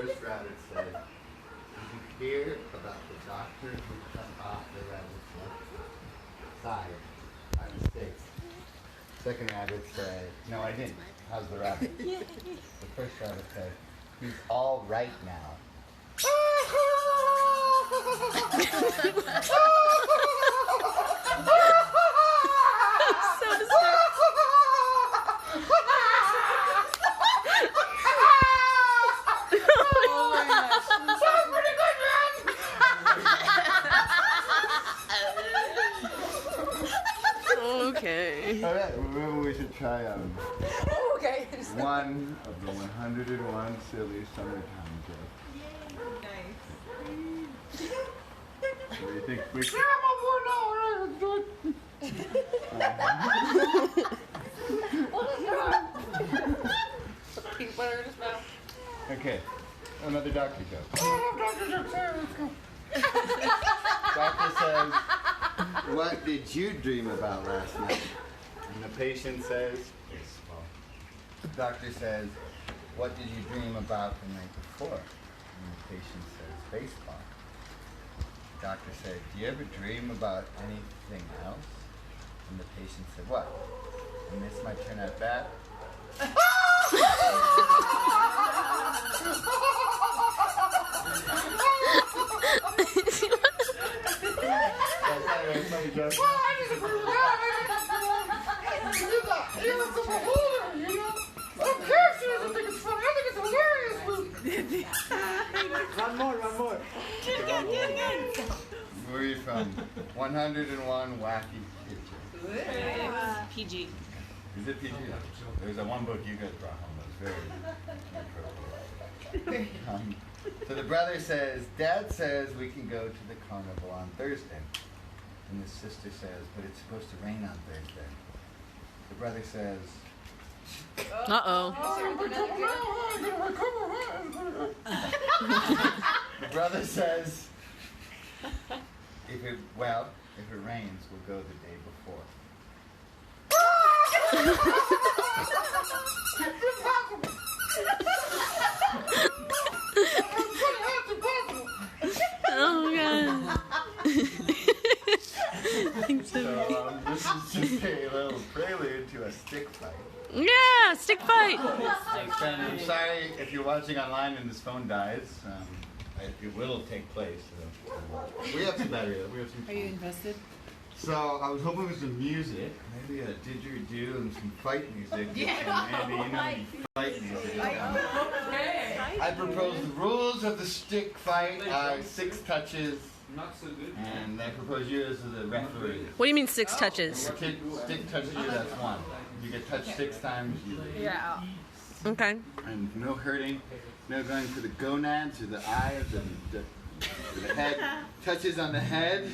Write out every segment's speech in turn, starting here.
first rabbit said, "Did you hear about the doctor who cut off the rabbit's left side by mistake?" Second rabbit said, "No, I didn't. How's the rabbit?" The first rabbit said, "He's all right now." So disturbed. Okay. Alright, remember we should try Okay. one of the 101 silly summertime jokes. Nice. What do you think? We Peanut butter in his mouth. Okay, another doctor joke. Doctor says, "What did you dream about last night?" And the patient says, "Baseball." Doctor says, "What did you dream about the night before?" And the patient says, "Baseball." Doctor said, "Do you ever dream about anything else?" And the patient said, "What? And this might turn out bad." One more. Where are you from? 101 Wacky Kitchen. PG. Is it PG? There's that one book you guys brought home that was very incredible. So the brother says, "Dad says we can go to the carnival on Thursday." And the sister says, "But it's supposed to rain on Thursday." The brother says, Uh-oh. the brother says, if it rains, we'll go the day before." Oh, God. Thanks so So this is just a little prelude to a stick fight. Yeah, stick fight. And I'm sorry if you're watching online and this phone dies. It will take place. We have some battery. We have some. Are you invested? So I was hoping for some music, maybe a didgeridoo and some fight music. Yeah. Andy, you know fight music. Okay. I propose the rules of the stick fight are 6 touches, Not so good. and I propose you as the referee. What do you mean 6 touches? If stick touches you, that's 1. You get touched 6 times, you lose. Yeah. Okay. And no hurting, no going for the gonads or the eyes, the head. Touches on the head,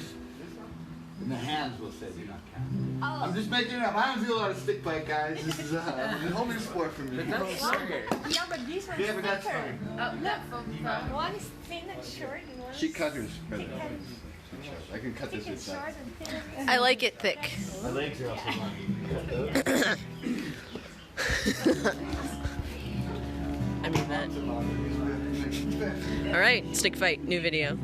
and the hands will say do not count. I'm just making it up. I don't do a lot of stick fight, guys. This is a whole new sport for me. Yeah, but this one's Yeah, but that's thicker. fine. One is thin and short, and one She is cut hers. I can cut this thick and inside. short and thin. I like it thick. My legs are also long. I mean that. All right, stick fight, new video.